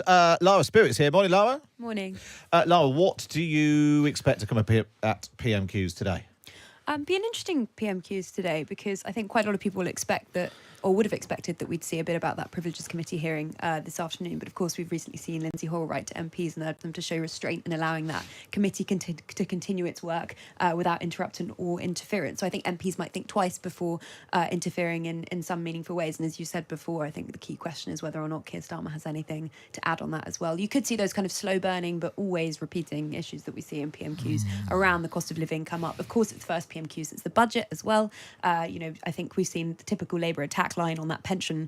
Lara Spirit's here. Morning, Lara. Morning. Lara, what do you expect to come up here at PMQs today? Be an interesting PMQs today because I think quite a lot of people will expect that, or would have expected that we'd see a bit about that Privileges Committee hearing this afternoon. But of course, we've recently seen Lindsay Hoyle write to MPs and urge them to show restraint in allowing that committee to continue its work without interruption or interference. So I think MPs might think twice before interfering in some meaningful ways. And as you said before, I think the key question is whether or not Keir Starmer has anything to add on that as well. You could see those kind of slow burning but always repeating issues that we see in PMQs around the cost of living come up. Of course, it's the first PMQ since the budget as well. I think we've seen the typical Labour attack line on that pension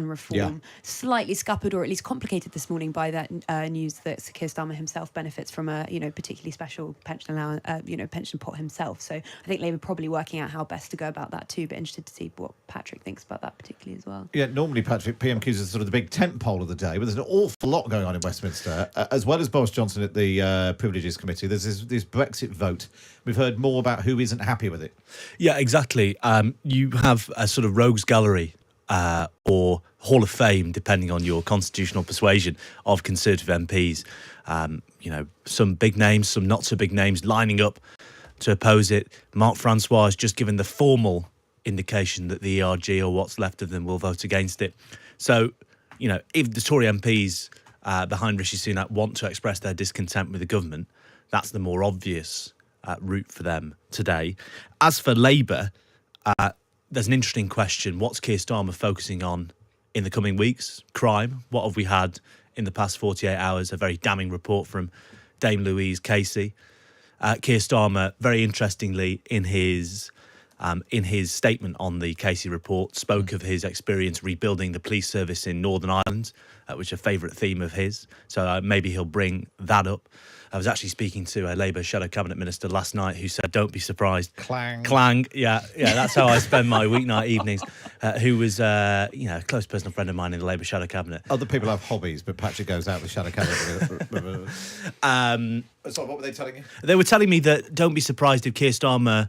reform slightly scuppered or at least complicated this morning by that news that Sir Keir Starmer himself benefits from a particularly special pension allowance, pension pot himself. So I think Labour probably working out how best to go about that too. But interested to see what Patrick thinks about that particularly as well. Yeah, normally Patrick, PMQs is sort of the big tent pole of the day, but there's an awful lot going on in Westminster, as well as Boris Johnson at the Privileges Committee. There's this Brexit vote. We've heard more about who isn't happy with it. Yeah, exactly. You have a sort of rogues gallery or Hall of Fame, depending on your constitutional persuasion, of Conservative MPs. Some big names, some not so big names lining up to oppose it. Mark Francois has just given the formal indication that the ERG or what's left of them will vote against it. So, if the Tory MPs behind Rishi Sunak want to express their discontent with the government, that's the more obvious route for them today. As for Labour, there's an interesting question. What's Keir Starmer focusing on in the coming weeks? Crime. What have we had in the past 48 hours? A very damning report from Dame Louise Casey. Keir Starmer, very interestingly, in his statement on the Casey report, spoke of his experience rebuilding the police service in Northern Ireland, which is a favourite theme of his. So maybe he'll bring that up. I was actually speaking to a Labour Shadow Cabinet Minister last night who said, don't be surprised. Clang. Yeah, that's how I spend my weeknight evenings. Who was, a close personal friend of mine in the Labour Shadow Cabinet. Other people have hobbies, but Patrick goes out with Shadow Cabinet. Sorry, what were they telling you? They were telling me that don't be surprised if Keir Starmer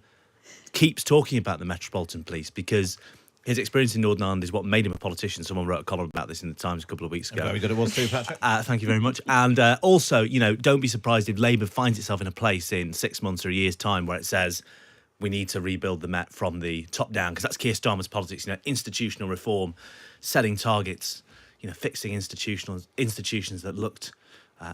keeps talking about the Metropolitan Police, because his experience in Northern Ireland is what made him a politician. Someone wrote a column about this in the Times a couple of weeks ago. Very good it was too, Patrick. Thank you very much. And also, don't be surprised if Labour finds itself in a place in 6 months or a year's time where it says we need to rebuild the Met from the top down, because that's Keir Starmer's politics, institutional reform, setting targets, fixing institutions that looked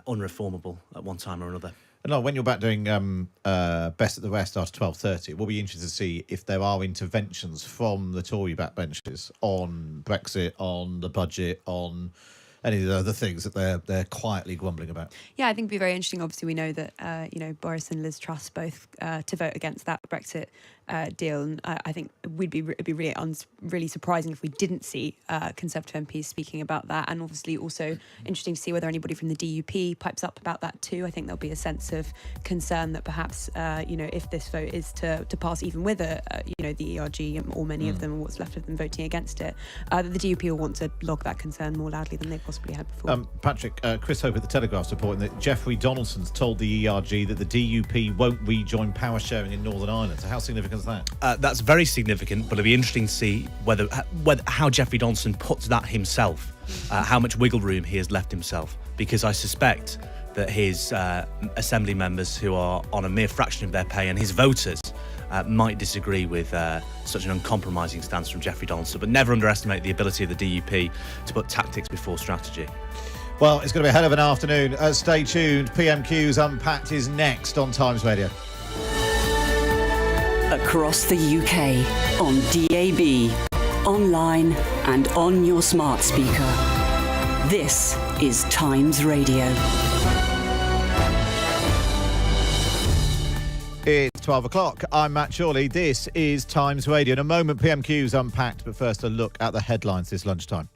unreformable at one time or another. No, when you're back doing Best at the West after 12:30, we'll be interested to see if there are interventions from the Tory backbenchers on Brexit, on the budget, on any of the other things that they're quietly grumbling about. Yeah, I think it'd be very interesting. Obviously, we know that Boris and Liz Truss both to vote against that Brexit deal, and I think it'd be really surprising if we didn't see Conservative MPs speaking about that. And obviously, also interesting to see whether anybody from the DUP pipes up about that too. I think there'll be a sense of concern that perhaps if this vote is to pass, even with the ERG or many of them, or what's left of them voting against it, that the DUP will want to log that concern more loudly than they possibly had before. Patrick, Chris Hope at the Telegraph's reporting that Jeffrey Donaldson's told the ERG that the DUP won't rejoin power sharing in Northern Ireland. So how significant is that? That's very significant, but it'll be interesting to see whether how Jeffrey Donaldson puts that himself, how much wiggle room he has left himself, because I suspect that his assembly members who are on a mere fraction of their pay and his voters might disagree with such an uncompromising stance from Jeffrey Donaldson, but never underestimate the ability of the DUP to put tactics before strategy. Well, it's going to be a hell of an afternoon. Stay tuned. PMQs Unpacked is next on Times Radio. Across the UK, on DAB, online and on your smart speaker. This is Times Radio. It's 12 o'clock. I'm Matt Chorley. This is Times Radio. In a moment, PMQs Unpacked, but first a look at the headlines this lunchtime.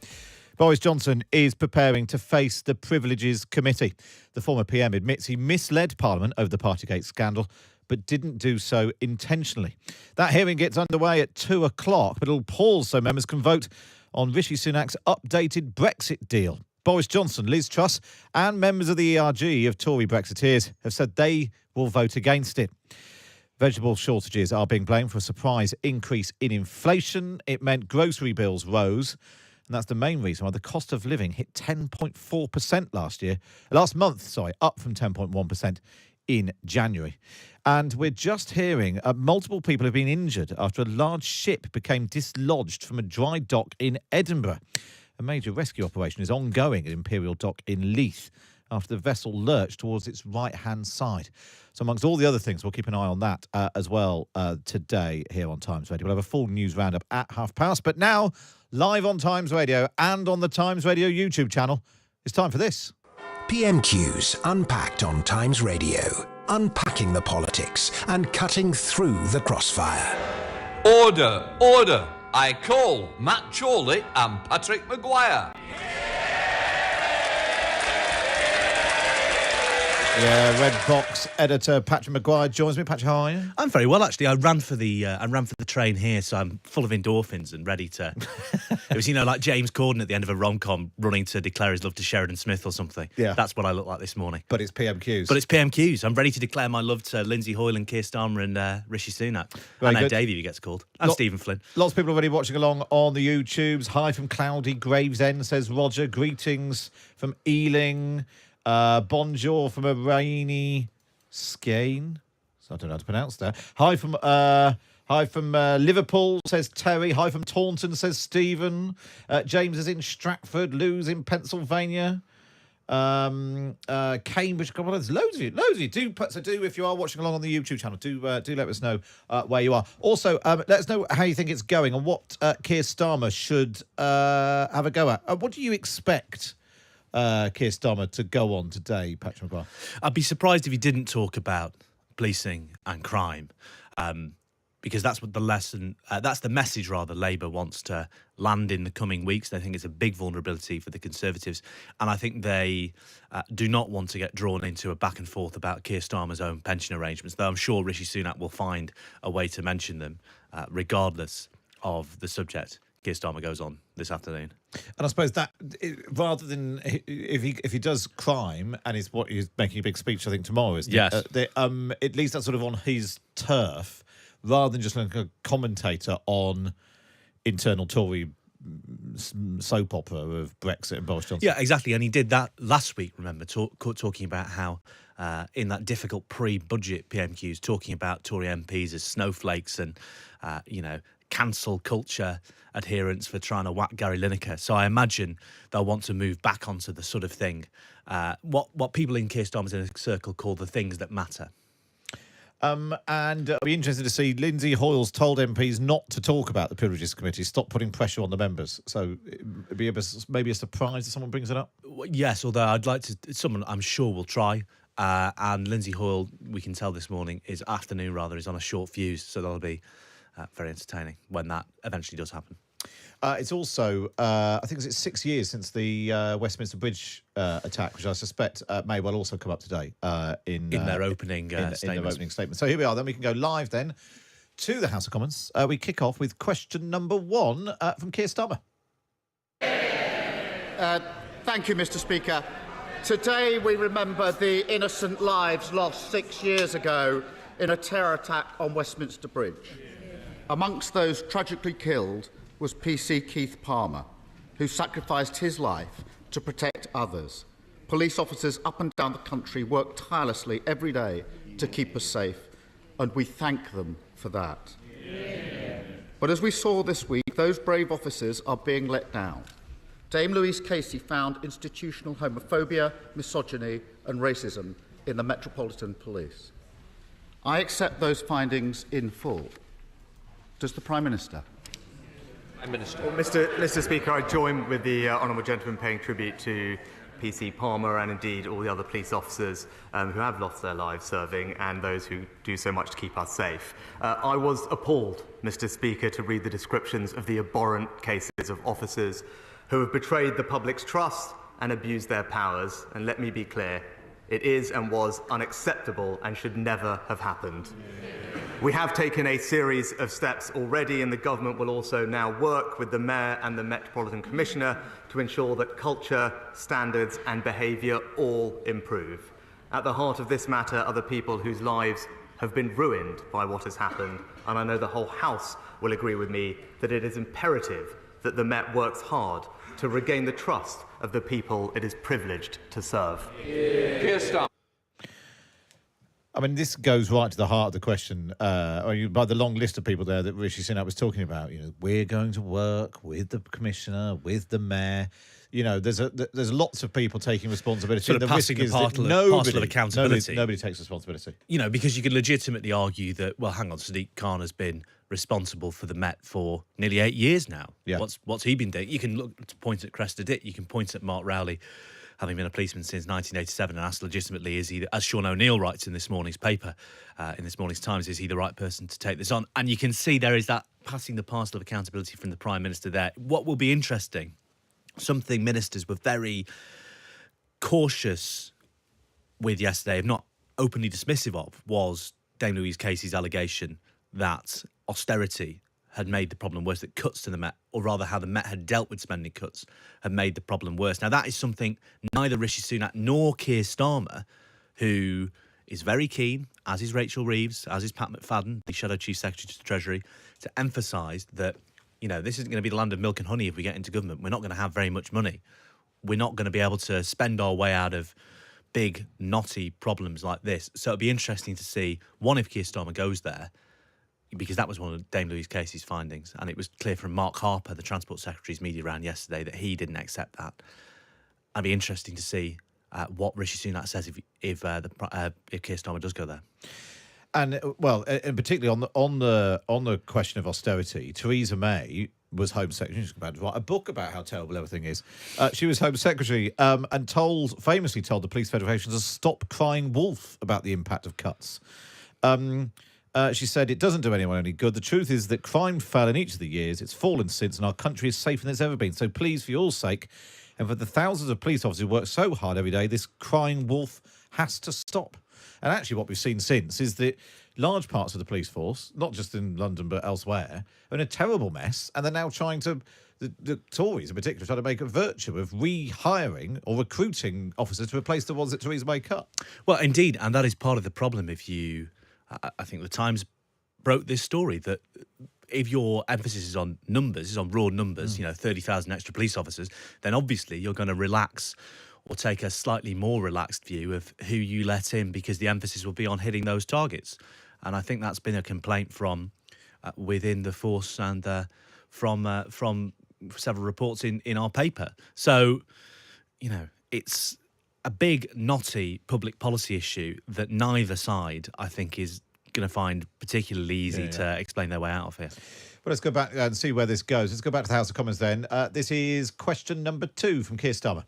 Boris Johnson is preparing to face the Privileges Committee. The former PM admits he misled Parliament over the Partygate scandal, but didn't do so intentionally. That hearing gets underway at 2 o'clock, but it'll pause so members can vote on Rishi Sunak's updated Brexit deal. Boris Johnson, Liz Truss and members of the ERG of Tory Brexiteers have said they will vote against it. Vegetable shortages are being blamed for a surprise increase in inflation. It meant grocery bills rose. And that's the main reason why the cost of living hit 10.4% last month, up from 10.1% in January. And we're just hearing multiple people have been injured after a large ship became dislodged from a dry dock in Edinburgh. A major rescue operation is ongoing at Imperial Dock in Leith after the vessel lurched towards its right-hand side. So amongst all the other things, we'll keep an eye on that as well today here on Times Radio. We'll have a full news roundup at past. But now, live on Times Radio and on the Times Radio YouTube channel, it's time for this. PMQs Unpacked on Times Radio. Unpacking the politics and cutting through the crossfire. Order, order. I call Matt Chorley and Patrick Maguire. Yeah, Red Box editor Patrick Maguire joins me. Patrick, how are you? I'm very well, actually. I ran for the train here, so I'm full of endorphins and ready to. It was, like James Corden at the end of a rom-com running to declare his love to Sheridan Smith or something. Yeah, that's what I look like this morning. But it's PMQs. But it's PMQs. I'm ready to declare my love to Lindsay Hoyle and Keir Starmer and Rishi Sunak. I know Davey, he gets called, and Stephen Flynn. Lots of people already watching along on the YouTubes. Hi from cloudy Gravesend, says Roger. Greetings from Ealing. Bonjour from a rainy Skane. So I don't know how to pronounce that. Hi from Liverpool, says Terry. Hi from Taunton, says Stephen. James is in Stratford. Lou's in Pennsylvania. Cambridge. God, there's loads of you. Do if you are watching along on the YouTube channel, do let us know where you are. Also, let us know how you think it's going and what Keir Starmer should have a go at. What do you expect Keir Starmer to go on today, Patrick McGrath? I'd be surprised if he didn't talk about policing and crime, because that's what that's the message rather Labour wants to land in the coming weeks. They think it's a big vulnerability for the Conservatives, and I think they do not want to get drawn into a back and forth about Keir Starmer's own pension arrangements, though I'm sure Rishi Sunak will find a way to mention them, regardless of the subject Keir Starmer goes on this afternoon. And I suppose that rather than if he does crime and he's making a big speech, I think tomorrow, isn't it? At least that's sort of on his turf, rather than just like a commentator on internal Tory soap opera of Brexit and Boris Johnson. Yeah, exactly. And he did that last week, remember, talking about how in that difficult pre-budget PMQs, talking about Tory MPs as snowflakes and, cancel culture adherents for trying to whack Gary Lineker. So I imagine they'll want to move back onto the sort of thing, what people in Keir Starmer's inner circle call the things that matter. And I'll be interested to see Lindsay Hoyle's told MPs not to talk about the Privileges Committee, stop putting pressure on the members. So it'd be maybe a surprise if someone brings it up. Yes, although I'd like to, someone I'm sure will try. And Lindsay Hoyle, we can tell this morning, is on a short fuse, so that'll be very entertaining when that eventually does happen. It's also, I think it's 6 years since the Westminster Bridge attack, which I suspect may well also come up today in their opening statement. So here we are. Then we can go live then to the House of Commons. We kick off with question number one from Keir Starmer. Thank you, Mr. Speaker. Today we remember the innocent lives lost 6 years ago in a terror attack on Westminster Bridge. Amongst those tragically killed was PC Keith Palmer, who sacrificed his life to protect others. Police officers up and down the country work tirelessly every day to keep us safe, and we thank them for that. Yeah. But as we saw this week, those brave officers are being let down. Dame Louise Casey found institutional homophobia, misogyny and racism in the Metropolitan Police. I accept those findings in full. Does the Prime Minister? Prime Minister. Well, Mr. Speaker, I join with the honourable gentleman paying tribute to PC Palmer and indeed all the other police officers who have lost their lives serving and those who do so much to keep us safe. I was appalled, Mr. Speaker, to read the descriptions of the abhorrent cases of officers who have betrayed the public's trust and abused their powers. And let me be clear, it is and was unacceptable and should never have happened. We have taken a series of steps already, and the government will also now work with the Mayor and the Metropolitan Commissioner to ensure that culture, standards and behaviour all improve. At the heart of this matter are the people whose lives have been ruined by what has happened, and I know the whole House will agree with me that it is imperative that the Met works hard to regain the trust of the people it is privileged to serve. Keir Starmer. I mean, this goes right to the heart of the question, by the long list of people there that Rishi Sunak was talking about. You know, we're going to work with the commissioner, with the mayor. You know, there's lots of people taking responsibility. Sort of passing the parcel of accountability. Nobody takes responsibility. You know, because you can legitimately argue that, well, hang on, Sadiq Khan has been responsible for the Met for nearly 8 years now. Yeah. What's he been doing? You can look to point at Cressida Dick. You can point at Mark Rowley, having been a policeman since 1987, and ask legitimately, is he, as Sean O'Neill writes in this morning's paper, in this morning's Times, is he the right person to take this on? And you can see there is that passing the parcel of accountability from the Prime Minister there. What will be interesting, something ministers were very cautious with yesterday, if not openly dismissive of, was Dame Louise Casey's allegation that austerity had made the problem worse, that cuts to the Met, or rather how the Met had dealt with spending cuts, had made the problem worse. Now, that is something neither Rishi Sunak nor Keir Starmer, who is very keen, as is Rachel Reeves, as is Pat McFadden, the Shadow Chief Secretary to the Treasury, to emphasise that, you know, this isn't going to be the land of milk and honey if we get into government. We're not going to have very much money. We're not going to be able to spend our way out of big, knotty problems like this. So it'll be interesting to see, one, if Keir Starmer goes there, because that was one of Dame Louise Casey's findings, and it was clear from Mark Harper, the Transport Secretary's media round yesterday, that he didn't accept that. It'd be interesting to see what Rishi Sunak says if Keir Starmer does go there. And and particularly on the question of austerity, Theresa May was Home Secretary. She's about to write a book about how terrible everything is. She was Home Secretary and famously told the Police Federation to stop crying wolf about the impact of cuts. She said, it doesn't do anyone any good. The truth is that crime fell in each of the years. It's fallen since, and our country is safer than it's ever been. So please, for your sake, and for the thousands of police officers who work so hard every day, this crying wolf has to stop. And actually what we've seen since is that large parts of the police force, not just in London but elsewhere, are in a terrible mess, and they're now trying to, the Tories in particular, trying to make a virtue of rehiring or recruiting officers to replace the ones that Theresa May cut. Well, indeed, and that is part of the problem. If you, I think the Times broke this story, that if your emphasis is on numbers, is on raw numbers, 30,000 extra police officers, then obviously you're going to relax or take a slightly more relaxed view of who you let in, because the emphasis will be on hitting those targets. And I think that's been a complaint from within the force and from several reports in our paper. So, it's a big, knotty public policy issue that neither side, I think, is going to find particularly easy to explain their way out of here. Well, let's go back and see where this goes. Let's go back to the House of Commons then. This is question number 2 from Keir Starmer.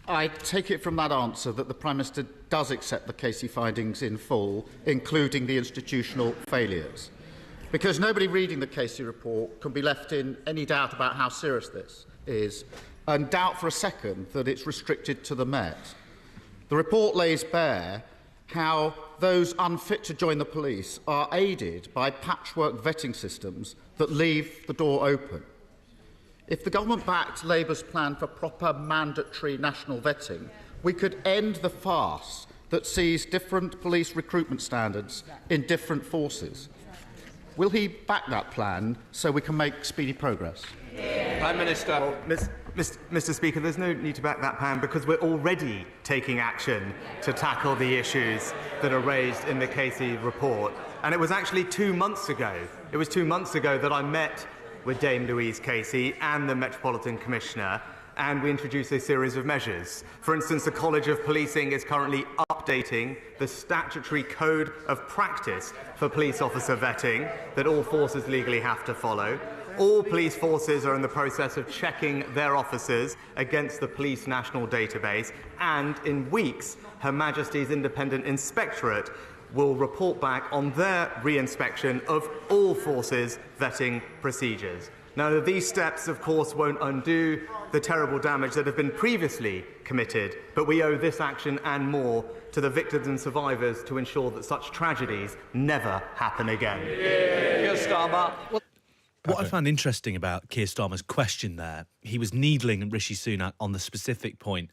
I take it from that answer that the Prime Minister does accept the Casey findings in full, including the institutional failures. Because nobody reading the Casey report can be left in any doubt about how serious this is, and doubt for a second that it's restricted to the Met. The report lays bare how those unfit to join the police are aided by patchwork vetting systems that leave the door open. If the government backed Labour's plan for proper mandatory national vetting, we could end the farce that sees different police recruitment standards in different forces. Will he back that plan so we can make speedy progress? Prime Minister. Mr. Speaker, there's no need to back that plan because we're already taking action to tackle the issues that are raised in the Casey report. And it was actually 2 months ago. It was 2 months ago that I met with Dame Louise Casey and the Metropolitan Commissioner, and we introduced a series of measures. For instance, the College of Policing is currently updating the statutory code of practice for police officer vetting that all forces legally have to follow. All police forces are in the process of checking their officers against the Police National Database, and in weeks, Her Majesty's Independent Inspectorate will report back on their re-inspection of all forces' vetting procedures. Now, these steps, of course, won't undo the terrible damage that have been previously committed, but we owe this action and more to the victims and survivors to ensure that such tragedies never happen again. Keir Starmer. What I found interesting about Keir Starmer's question there, he was needling Rishi Sunak on the specific point,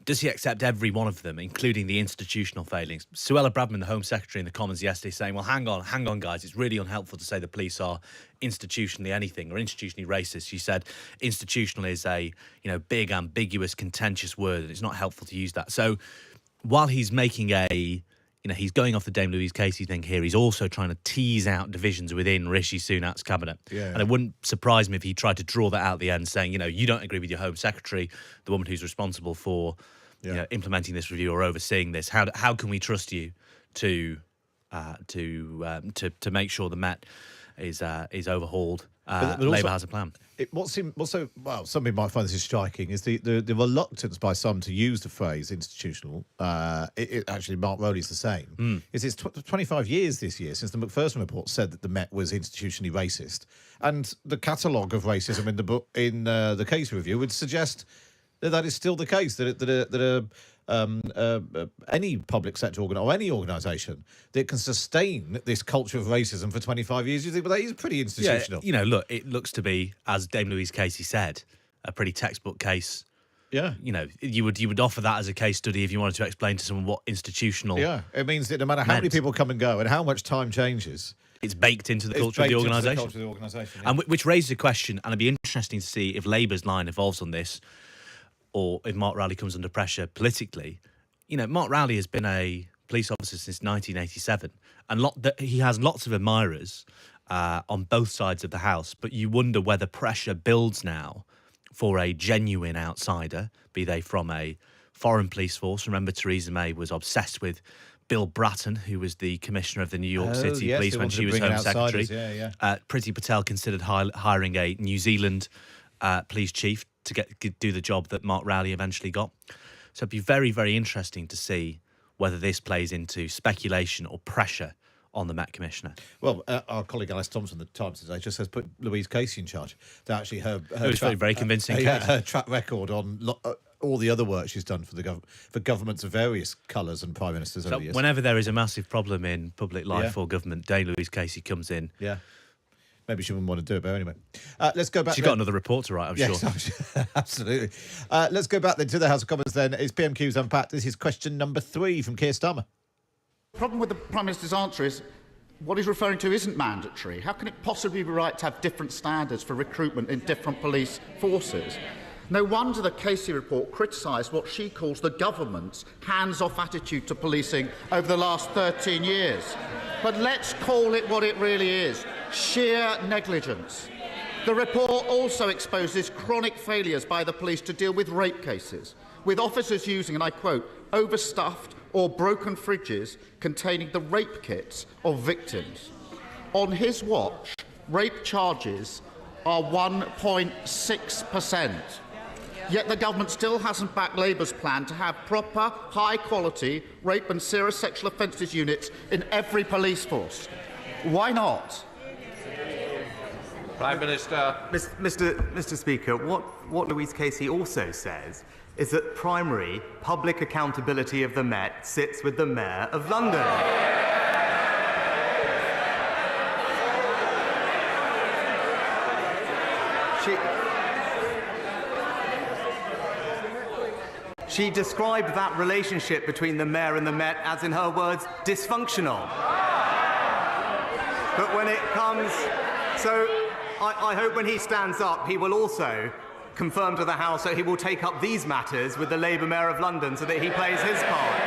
Does he accept every one of them, including the institutional failings? Suella Bradman, the Home Secretary in the Commons yesterday, saying, well, hang on, guys, it's really unhelpful to say the police are institutionally anything or institutionally racist. She said institutional is a, big, ambiguous, contentious word, and it's not helpful to use that. So while he's making he's going off the Dame Louise Casey thing here, he's also trying to tease out divisions within Rishi Sunak's cabinet. Yeah. And it wouldn't surprise me if he tried to draw that out at the end, saying, you don't agree with your Home Secretary, the woman who's responsible for implementing this review or overseeing this. How can we trust you to make sure the Met is overhauled? Labour has a plan. Some people might find this is striking, is the reluctance by some to use the phrase institutional. Actually, Mark Rowley's the same. It's 25 years this year since the Macpherson report said that the Met was institutionally racist, and the catalogue of racism in the book in the Casey review would suggest that is still the case. Any public sector or any organisation that can sustain this culture of racism for 25 years, you think, well, that is pretty institutional. Yeah, look, it looks to be, as Dame Louise Casey said, a pretty textbook case. Yeah. You would offer that as a case study if you wanted to explain to someone what institutional. Yeah, it means that no matter how many people come and go and how much time changes, it's baked into the culture of the organisation. And which raises a question, and it'd be interesting to see if Labour's line evolves on this, or if Mark Rowley comes under pressure politically. Mark Rowley has been a police officer since 1987, and he has lots of admirers on both sides of the House, but you wonder whether pressure builds now for a genuine outsider, be they from a foreign police force. Remember, Theresa May was obsessed with Bill Bratton, who was the commissioner of the New York City Police when she was Home Secretary. Priti Patel considered hiring a New Zealand police chief to do the job that Mark Rowley eventually got. So it'd be very, very interesting to see whether this plays into speculation or pressure on the Met Commissioner. Well, our colleague Alice Thompson, the Times today, just says put Louise Casey in charge. That actually her it was very convincing case. Her track record on all the other work she's done for governments of various colours and prime ministers over the years. Whenever there is a massive problem in public life or government, Dame Louise Casey comes in. Yeah. Maybe she wouldn't want to do it, but anyway. Let's go back. She's got another report to write, I'm sure. Absolutely. Let's go back then to the House of Commons then. It's PMQs Unpacked. This is question number 3 from Keir Starmer. The problem with the Prime Minister's answer is what he's referring to isn't mandatory. How can it possibly be right to have different standards for recruitment in different police forces? No wonder the Casey report criticised what she calls the government's hands-off attitude to policing over the last 13 years. But let's call it what it really is: sheer negligence. The report also exposes chronic failures by the police to deal with rape cases, with officers using, and I quote, overstuffed or broken fridges containing the rape kits of victims. On his watch, rape charges are 1.6%. Yet the government still hasn't backed Labour's plan to have proper, high-quality rape and serious sexual offences units in every police force. Why not? Prime Minister. Mr. Speaker, what Louise Casey also says is that primary public accountability of the Met sits with the Mayor of London. She described that relationship between the Mayor and the Met as, in her words, dysfunctional. But when it comes... So I hope when he stands up, he will also confirm to the House that he will take up these matters with the Labour Mayor of London so that he plays his part.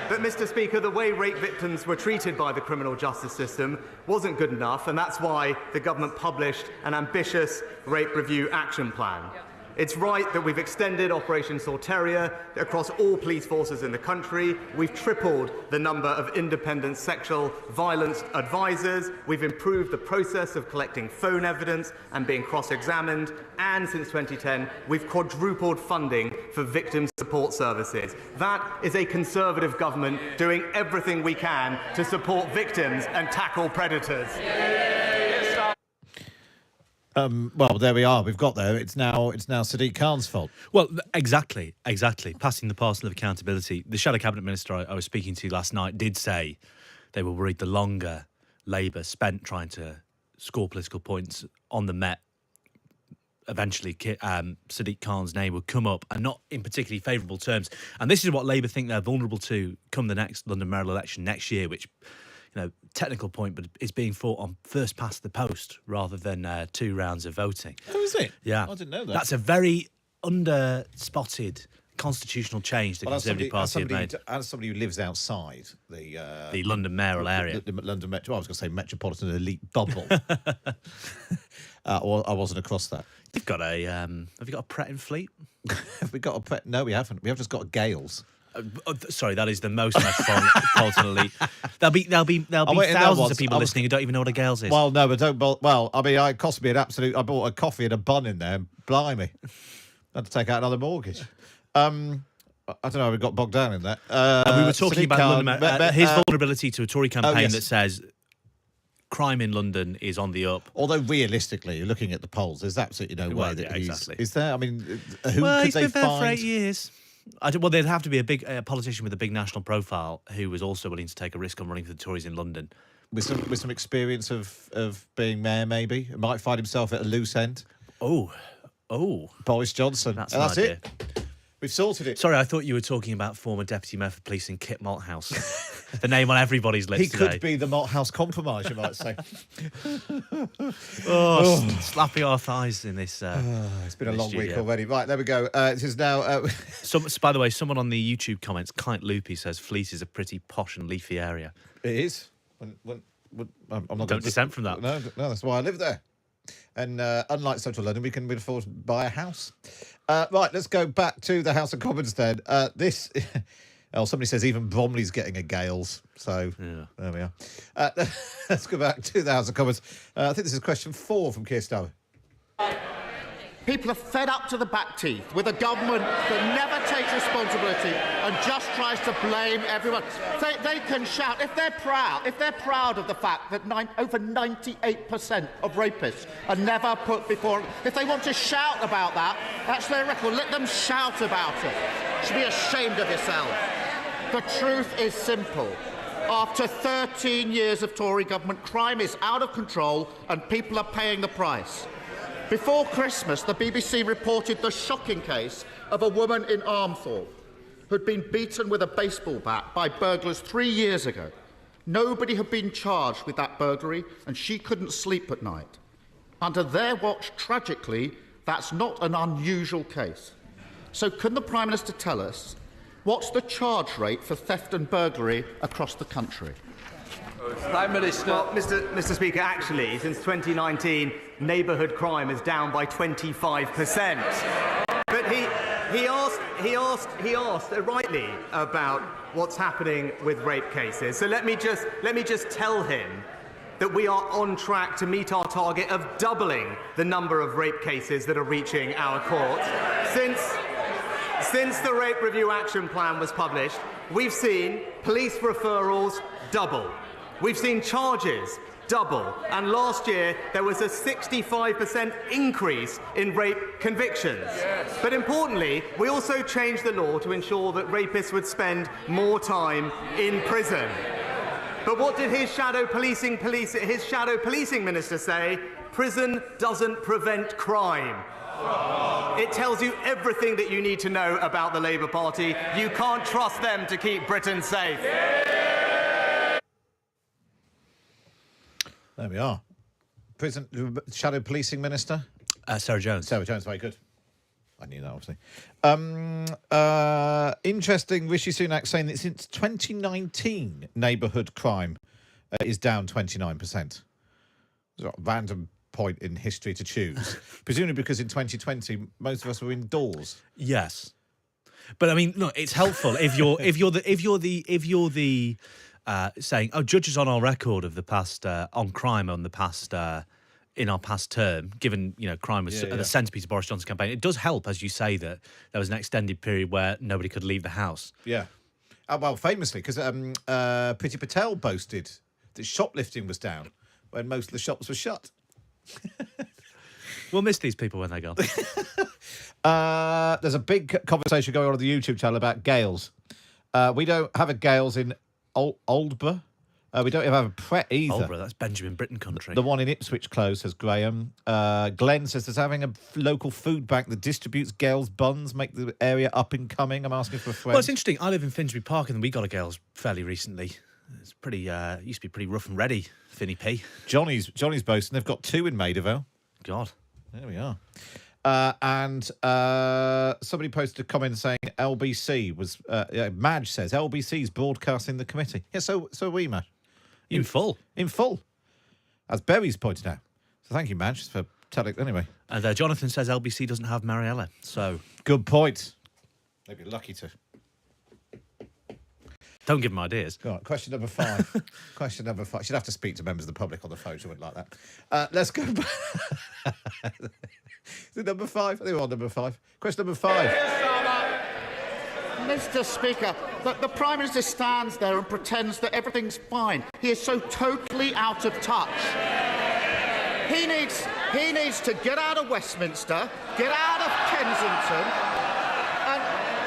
But Mr. Speaker, the way rape victims were treated by the criminal justice system wasn't good enough, and that's why the government published an ambitious rape review action plan. It's right that we've extended Operation Sorteria across all police forces in the country. We've tripled the number of independent sexual violence advisors. We've improved the process of collecting phone evidence and being cross-examined. And since 2010, we've quadrupled funding for victim support services. That is a Conservative government doing everything we can to support victims and tackle predators. Well, there we are. We've got there. It's now Sadiq Khan's fault. Well, exactly. Passing the parcel of accountability. The Shadow Cabinet Minister I was speaking to last night did say they were worried the longer Labour spent trying to score political points on the Met, eventually Sadiq Khan's name would come up, and not in particularly favourable terms. And this is what Labour think they're vulnerable to come the next London mayoral election next year, which, technical point, but is being fought on first past the post rather than 2 rounds of voting. Oh, is it? Yeah. I didn't know that. That's a very under-spotted constitutional change the Conservative Party have made. As somebody who lives outside the London mayoral area. The London Metro, I was going to say metropolitan elite bubble. Or I wasn't across that. You've got a, have you got a Pret in Fleet? Have we got a Pret? No, we haven't. We have just got Gales. Sorry, that is the most metropolitan elite. There'll be thousands of people listening who don't even know what a Gales is. Well, no, but don't. Well, I mean, it cost me an absolute. I bought a coffee and a bun in there. And blimey, I had to take out another mortgage. I don't know. We got bogged down in that. We were talking about London, his vulnerability to a Tory campaign that says crime in London is on the up. Although realistically, looking at the polls, there's absolutely no way that he's. Exactly. Is there? I mean, who well, could he's they been there find? for 8 years. Well, there'd have to be a politician with a big national profile who was also willing to take a risk on running for the Tories in London. With some experience of being mayor, maybe. Might find himself at a loose end. Oh. Boris Johnson. That's it. We've sorted it. Sorry, I thought you were talking about former Deputy Mayor for Police in Kit Malthouse. The name on everybody's lips today. He could be the Malthouse compromise, you might say. Slapping our thighs in this. It's been a long studio. week already. Right, there we go. This is now. By the way, someone on the YouTube comments, Kite Loopy, says Fleet is a pretty posh and leafy area. It is. I'm not Don't dissent from that. No, that's why I live there. And unlike Central London, we can afford to buy a house. Right, let's go back to the House of Commons then. Somebody says even Bromley's getting a Gales. So There we are. Let's go back to the House of Commons. I think this is question 4 from Keir Starmer. People are fed up to the back teeth with a government that never takes responsibility and just tries to blame everyone. They can shout if they're proud of the fact that over 98% of rapists are never put before. If they want to shout about that, that's their record. Let them shout about it. You should be ashamed of yourself. The truth is simple. After 13 years of Tory government, crime is out of control and people are paying the price. Before Christmas, the BBC reported the shocking case of a woman in Armthorpe who'd been beaten with a baseball bat by burglars 3 years ago. Nobody had been charged with that burglary, and she couldn't sleep at night. Under their watch, tragically, that's not an unusual case. So can the Prime Minister tell us what's the charge rate for theft and burglary across the country? Prime Minister. Well, Mr. Speaker, actually, since 2019, neighbourhood crime is down by 25%. But he asked rightly about what's happening with rape cases. So let me just tell him that we are on track to meet our target of doubling the number of rape cases that are reaching our courts. Since the Rape Review Action Plan was published, we've seen police referrals double. We've seen charges double, and last year there was a 65% increase in rape convictions. Yes. But importantly, we also changed the law to ensure that rapists would spend more time in prison. But what did his shadow policing minister say? Prison doesn't prevent crime. It tells you everything that you need to know about the Labour Party. You can't trust them to keep Britain safe. There we are. Shadow Policing Minister? Sarah Jones. Sarah Jones, very good. I knew that, obviously. Interesting, Rishi Sunak saying that since 2019, neighbourhood crime is down 29%. It's a random point in history to choose. Presumably because in 2020, most of us were indoors. Yes. But I mean, look, it's helpful if you're the saying, judges on our record of the past on crime on the past in our past term, given crime was the centrepiece of Boris Johnson's campaign. It does help, as you say, that there was an extended period where nobody could leave the house. Yeah, well, famously, because Priti Patel boasted that shoplifting was down when most of the shops were shut. We'll miss these people when they're gone. There's a big conversation going on the YouTube channel about Gales. We don't have a Gales in Oldborough. We don't have a Pret either. Marlborough, that's Benjamin Britten country. The one in Ipswich closed, says Graham. Glenn says, does having a local food bank that distributes Gales buns make the area up and coming? I'm asking for a friend. Well, it's interesting. I live in Finsbury Park and we got a Gales fairly recently. It's pretty, used to be pretty rough and ready, Finny P. Johnny's boasting they've got 2 in Maidavale. God. There we are. And somebody posted a comment saying LBC was... Madge says, LBC's broadcasting the committee. Yeah, so are we, Madge. In full. In full. As Berry's pointed out. So thank you, Madge, for telling... Anyway. And Jonathan says LBC doesn't have Mariella, so... Good point. They'd be lucky to. Don't give them ideas. All right, question number 5. Question number 5. She'd have to speak to members of the public on the phone. She wouldn't like that. Let's go back. Is it number 5? I think we're on number 5. Question number 5. Mr. Speaker, the Prime Minister stands there and pretends that everything's fine. He is so totally out of touch. He needs to get out of Westminster, get out of Kensington,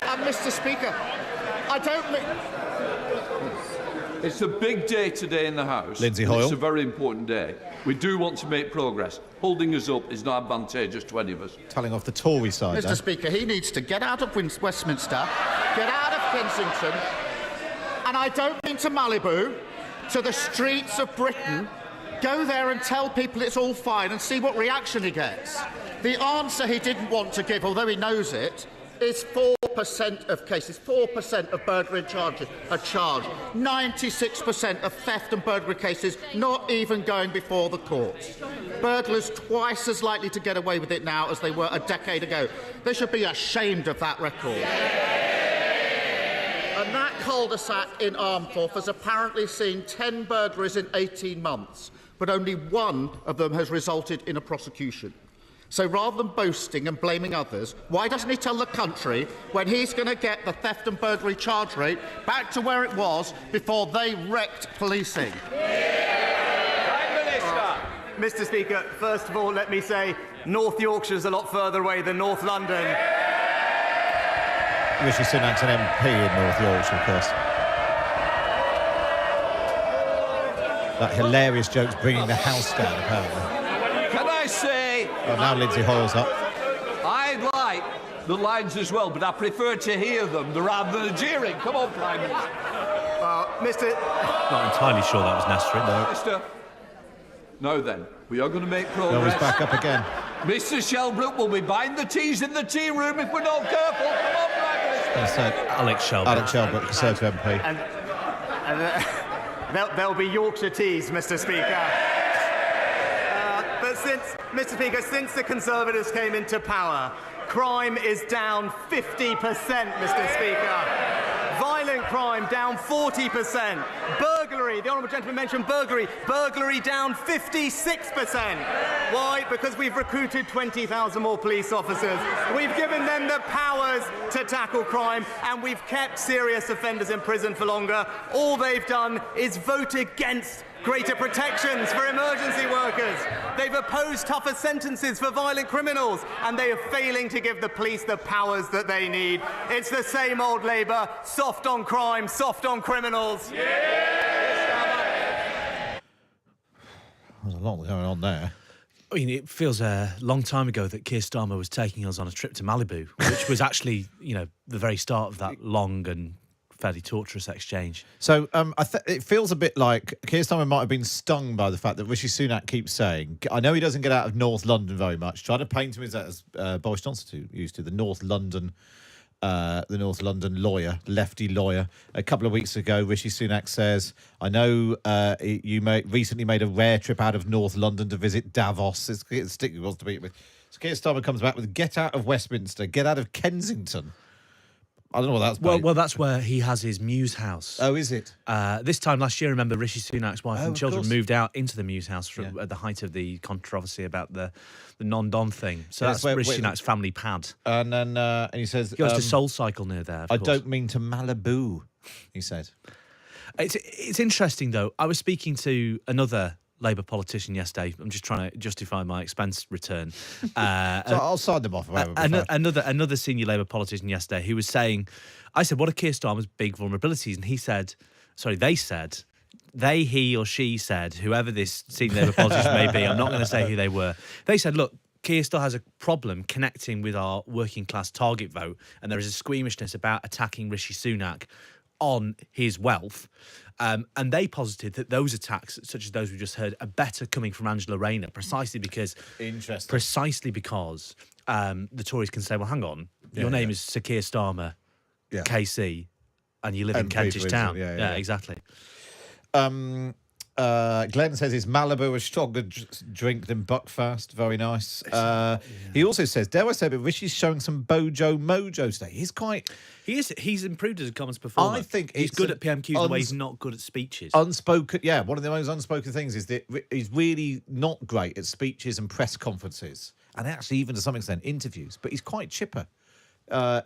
and Mr. Speaker, I don't mean... It's a big day today in the House. Lindsay Hoyle. It's a very important day. We do want to make progress. Holding us up is not advantageous to any of us. Telling off the Tory side. Mr. Speaker, he needs to get out of Westminster, get out of Kensington, and I don't mean to Malibu, to the streets of Britain. Go there and tell people it's all fine and see what reaction he gets. The answer he didn't want to give, although he knows it, is 4% of cases, 4% of burglary charges are charged. 96% of theft and burglary cases not even going before the courts. Burglars twice as likely to get away with it now as they were a decade ago. They should be ashamed of that record. And that cul-de-sac in Armforth has apparently seen 10 burglaries in 18 months, but only 1 of them has resulted in a prosecution. So rather than boasting and blaming others, why doesn't he tell the country when he's going to get the theft and burglary charge rate back to where it was before they wrecked policing? Mr. Speaker, first of all, let me say North Yorkshire's a lot further away than North London. Rishi Sunak's an MP in North Yorkshire, of course. That hilarious joke's bringing the house down, apparently. Can I say... Oh, now Lindsay Hoyle's up. I like the lines as well, but I prefer to hear them rather than jeering. Come on, Prime Minister. Mr. Not entirely sure that was necessary. No. Minister. Now then, we are going to make progress. No, he's back up again. Mr. Shelbrooke will be buying the teas in the tea room if we're not careful. Come on, Prime Minister. That's Alex Shelbrooke. Alex Shelbrooke, Conservative MP. And there'll be Yorkshire teas, Mr. Speaker. But Mr. Speaker, since the Conservatives came into power, crime is down 50%, Mr. Speaker. Violent crime down 40%. Burglary, the Honourable Gentleman mentioned burglary down 56%. Why? Because we've recruited 20,000 more police officers. We've given them the powers to tackle crime, and we've kept serious offenders in prison for longer. All they've done is vote against greater protections for emergency workers. They've opposed tougher sentences for violent criminals, and they are failing to give the police the powers that they need. It's the same old Labour, soft on crime, soft on criminals. There's a lot going on there. I mean, it feels a long time ago that Keir Starmer was taking us on a trip to Malibu, which was actually, the very start of that long and fairly torturous exchange. So it feels a bit like Keir Starmer might have been stung by the fact that Rishi Sunak keeps saying, I know he doesn't get out of North London very much, trying to paint him as Boris Johnson used to, the North London lawyer, lefty lawyer. A couple of weeks ago, Rishi Sunak says, I know you recently made a rare trip out of North London to visit Davos. It's sticky wants to beat with. So Keir Starmer comes back with, get out of Westminster, get out of Kensington. I don't know what that's about. Well, that's where he has his Muse house. Oh, is it? This time last year, remember, Rishi Sunak's wife and children course. moved out into the Muse house at the height of the controversy about the non-Don thing. So that's Rishi Sunak's family pad. And then and he says... He goes to Soul Cycle near there, of I course. don't mean to Malibu, he said. It's interesting, though. I was speaking to another Labour politician yesterday. I'm just trying to justify my expense return. So I'll sign them off. Another senior Labour politician yesterday who was saying, I said, what are Keir Starmer's big vulnerabilities? And they said, they, he or she said, whoever this senior Labour politician may be, I'm not going to say who they were, they said, look, Keir still has a problem connecting with our working class target vote, and there is a squeamishness about attacking Rishi Sunak on his wealth. And they posited that those attacks, such as those we just heard, are better coming from Angela Rayner, precisely because the Tories can say, well, hang on, your name is Sir Keir Starmer, KC, and you live in Kentish Town. Yeah, exactly. Glenn says, is Malibu a stronger drink than Buckfast? Very nice. He also says, dare I say, but Rishi's showing some bojo mojo today. He's improved as a Commons performer. I think he's good at PMQs the way he's not good at speeches. Unspoken, one of the most unspoken things is that he's really not great at speeches and press conferences, and actually even to some extent interviews, but he's quite chipper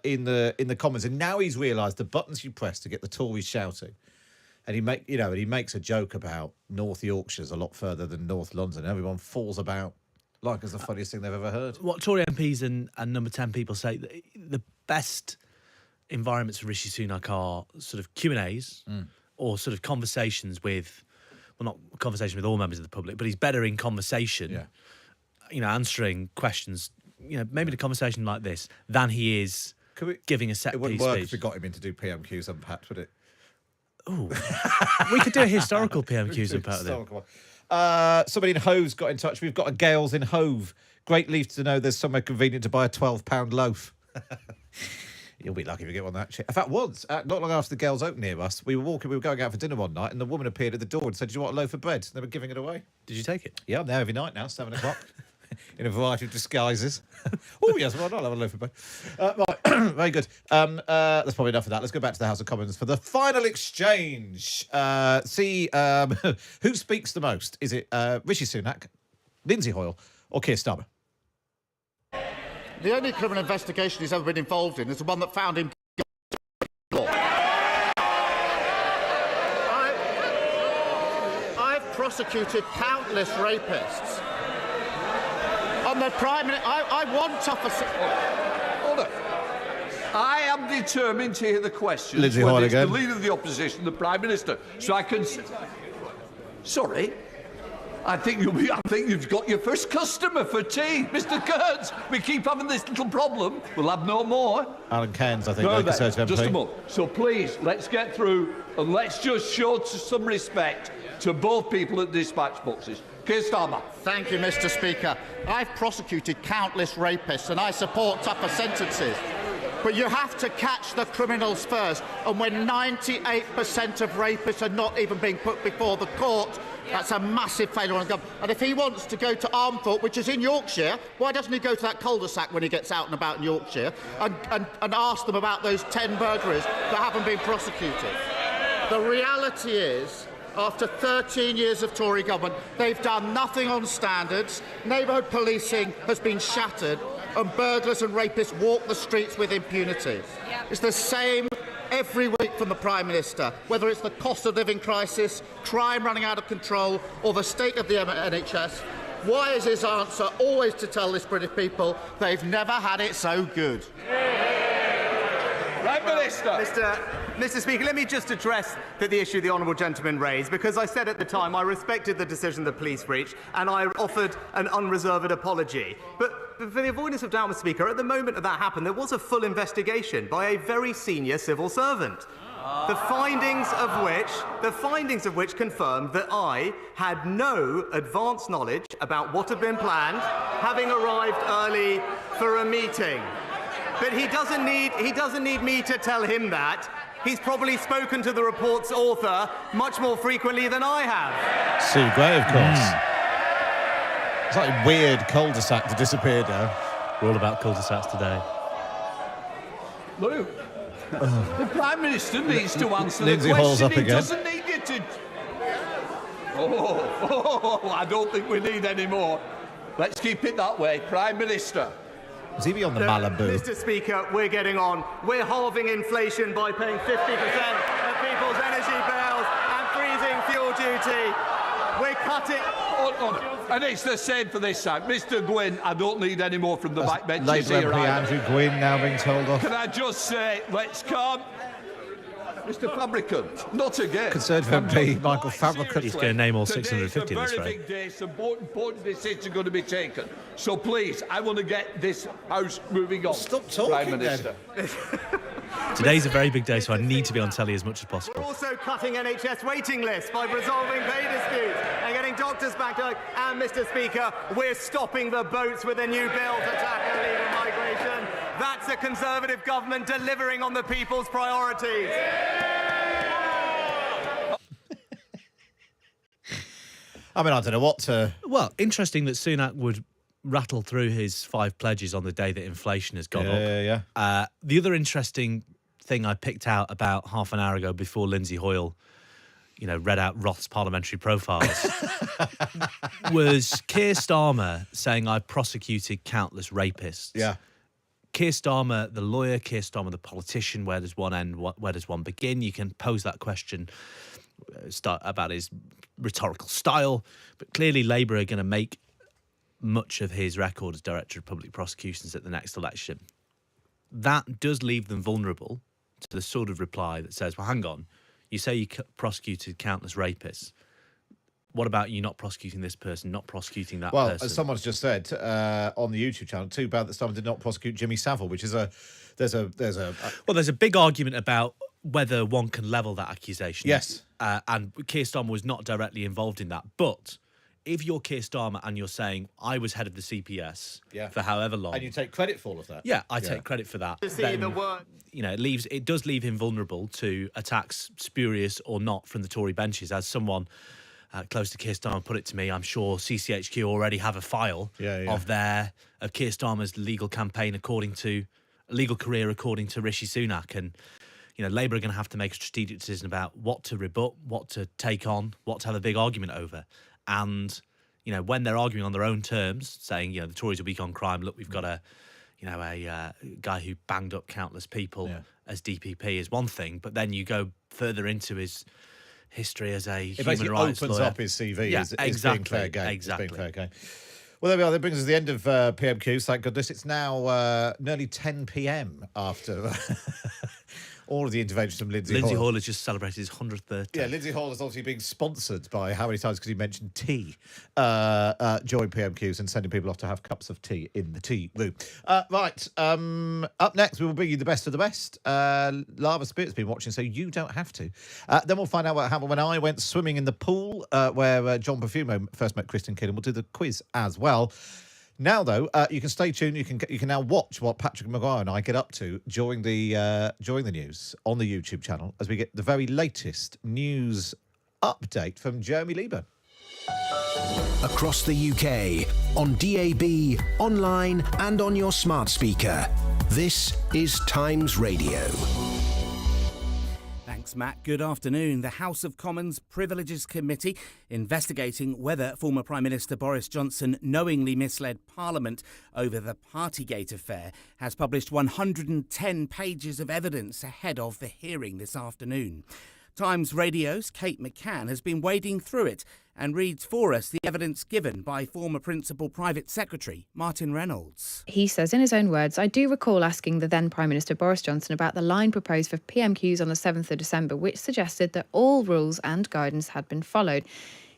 in the Commons. And now he's realised the buttons you press to get the Tories shouting. And he makes a joke about North Yorkshire's a lot further than North London. Everyone falls about like it's the funniest thing they've ever heard. What Tory MPs and number 10 people say, the best environments for Rishi Sunak are sort of Q&As or sort of conversations with, well, not conversation with all members of the public, but he's better in conversation, answering questions, maybe in a conversation like this, than he is giving a set piece speech. It wouldn't work if we got him in to do PMQs Unpacked, would it? Oh, we could do a historical PMQs Unpacked then. Somebody in Hove's got in touch. We've got a Gales in Hove. Great relief to know there's somewhere convenient to buy a £12 loaf. You'll be lucky if you get one that cheap. In fact, once, not long after the Gales opened near us, we were going out for dinner one night, and the woman appeared at the door and said, do you want a loaf of bread? And they were giving it away. Did you take it? Yeah, I'm there every night now, 7 o'clock. In a variety of disguises. Oh, yes, well, I'll have a loaf of bread. Right, very good. That's probably enough of that. Let's go back to the House of Commons for the final exchange. See who speaks the most. Is it Rishi Sunak, Lindsay Hoyle, or Keir Starmer? The only criminal investigation he's ever been involved in is the one that found him guilty. I've prosecuted countless rapists. On the Prime Minister, I want tougher... Hold on. I am determined to hear the questions. Lindsay Hoyle whether again. it's the Leader of the Opposition, the Prime Minister. So I can... Sorry? I think you've got your first customer for tea, Mr. Kurtz. We keep having this little problem. We'll have no more. Alan Cairns, I think, No, Local Search MP. just a moment. So please, let's get through and let's just show some respect to both people at dispatch boxes. Keir Starmer. Thank you, Mr. Speaker. I've prosecuted countless rapists and I support tougher sentences. But you have to catch the criminals first. And when 98% of rapists are not even being put before the court, that's a massive failure on the government. And if he wants to go to Armthorpe, which is in Yorkshire, why doesn't he go to that cul-de-sac when he gets out and about in Yorkshire and ask them about those 10 burglaries that haven't been prosecuted? The reality is, after 13 years of Tory government, they've done nothing on standards, neighbourhood policing has been shattered, and burglars and rapists walk the streets with impunity. Yep. It's the same every week from the Prime Minister, whether it's the cost of living crisis, crime running out of control, or the state of the NHS. Why is his answer always to tell this British people they've never had it so good? Prime Minister. Mr. Speaker, let me just address the issue the honourable gentleman raised, because I said at the time I respected the decision the police reached and I offered an unreserved apology. But for the avoidance of doubt, Mr. Speaker, at the moment that happened, there was a full investigation by a very senior civil servant. The findings of which confirmed that I had no advance knowledge about what had been planned, having arrived early for a meeting. But he doesn't need me to tell him that. He's probably spoken to the report's author much more frequently than I have. Sue Gray, of course. It's like a weird cul-de-sac to disappear now. We're all about cul-de-sacs today. Luke, the Prime Minister needs to answer Lindsay the Hoyle's question. up He again. doesn't need you to... I don't think we need any more. Let's keep it that way. Prime Minister. Is he beyond the Malibu? Mr. Speaker, we're getting on. We're halving inflation by paying 50% of people's energy bills and freezing fuel duty. We're cutting... And it's the same for this side. Mr. Gwynn, I don't need any more from the backbenches Labour here MP either. Andrew Gwynn now being told off. Can I just say, let's calm... Mr. Fabricant, not again. Conservative MP Michael Fabricant. He's going to name all Today's 650 a this very rate. big day. Some important decisions are going to be taken. So please, I want to get this House moving on. Stop talking, Prime Minister. Today's a very big day, so I need to be on telly as much as possible. We're also cutting NHS waiting lists by resolving pay disputes and getting doctors back to work. And, Mr. Speaker, we're stopping the boats with a new bill to tackle illegal migration. That's a Conservative government delivering on the people's priorities. I mean, I don't know what to... Well, interesting that Sunak would rattle through his 5 pledges on the day that inflation has gone up. Yeah. The other interesting thing I picked out about half an hour ago before Lindsay Hoyle, read out Roth's parliamentary profiles, was Keir Starmer saying, "I prosecuted countless rapists." Yeah. Keir Starmer, the lawyer, Keir Starmer, the politician, where does one end, where does one begin? You can pose that question about his rhetorical style, but clearly Labour are going to make much of his record as Director of Public Prosecutions at the next election. That does leave them vulnerable to the sort of reply that says, well, hang on, you say you prosecuted countless rapists. What about you not prosecuting this person, not prosecuting that person? Well, as someone's just said on the YouTube channel, too bad that someone did not prosecute Jimmy Savile, which is there's a big argument about whether one can level that accusation. Yes. And Keir Starmer was not directly involved in that. But if you're Keir Starmer and you're saying, I was head of the CPS for however long. And you take credit for all of that. Yeah, I take credit for that. Then, it does leave him vulnerable to attacks, spurious or not, from the Tory benches. As someone close to Keir Starmer put it to me, I'm sure CCHQ already have a file of Keir Starmer's legal campaign legal career according to Rishi Sunak. And Labour are going to have to make a strategic decision about what to rebut, what to take on, what to have a big argument over. And, when they're arguing on their own terms, saying, the Tories are weak on crime, look, we've got a guy who banged up countless people as DPP is one thing, but then you go further into his history as a human rights lawyer. Opens up his CV. Yeah, It's exactly. being fair game. Exactly. It's being fair game. Well, there we are. That brings us to the end of PMQs. Thank goodness. It's now nearly 10 p.m. after all of the interventions from Lindsay Hoyle has just celebrated his 100th birthday. Yeah, Lindsay Hoyle is obviously being sponsored by how many times because he mentioned tea during PMQs and sending people off to have cups of tea in the tea room. Right, up next we will bring you the best of the best. Lava Spirit's been watching, so you don't have to. Then we'll find out what happened when I went swimming in the pool where John Perfumo first met Kristen Kidd, and we'll do the quiz as well. Now, though, you can stay tuned. You can now watch what Patrick Maguire and I get up to during the news on the YouTube channel as we get the very latest news update from Jeremy Lieber. Across the UK, on DAB, online and on your smart speaker. This is Times Radio. Thanks, Matt. Good afternoon. The House of Commons Privileges Committee, investigating whether former Prime Minister Boris Johnson knowingly misled Parliament over the Partygate affair, has published 110 pages of evidence ahead of the hearing this afternoon. Times Radio's Kate McCann has been wading through it and reads for us the evidence given by former Principal Private Secretary Martin Reynolds. He says in his own words, I do recall asking the then Prime Minister Boris Johnson about the line proposed for PMQs on the 7th of December, which suggested that all rules and guidance had been followed.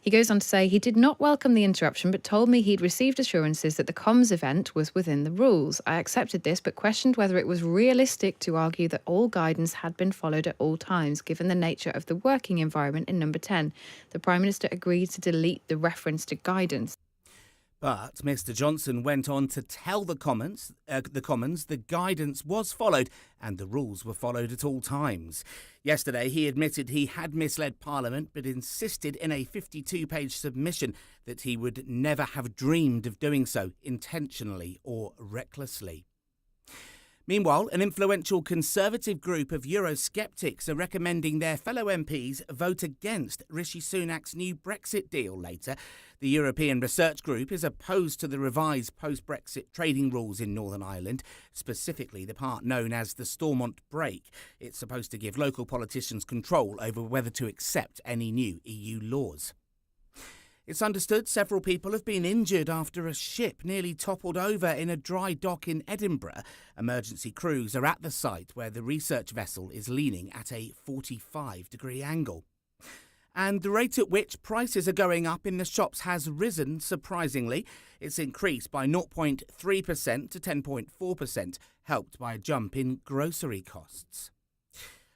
He goes on to say he did not welcome the interruption, but told me he'd received assurances that the comms event was within the rules. I accepted this, but questioned whether it was realistic to argue that all guidance had been followed at all times, given the nature of the working environment in number 10. The Prime Minister agreed to delete the reference to guidance. But Mr Johnson went on to tell the Commons the guidance was followed and the rules were followed at all times. Yesterday, he admitted he had misled Parliament, but insisted in a 52-page submission that he would never have dreamed of doing so intentionally or recklessly. Meanwhile, an influential Conservative group of Eurosceptics are recommending their fellow MPs vote against Rishi Sunak's new Brexit deal later. The European Research Group is opposed to the revised post-Brexit trading rules in Northern Ireland, specifically the part known as the Stormont Break. It's supposed to give local politicians control over whether to accept any new EU laws. It's understood several people have been injured after a ship nearly toppled over in a dry dock in Edinburgh. Emergency crews are at the site where the research vessel is leaning at a 45-degree angle. And the rate at which prices are going up in the shops has risen surprisingly. It's increased by 0.3% to 10.4%, helped by a jump in grocery costs.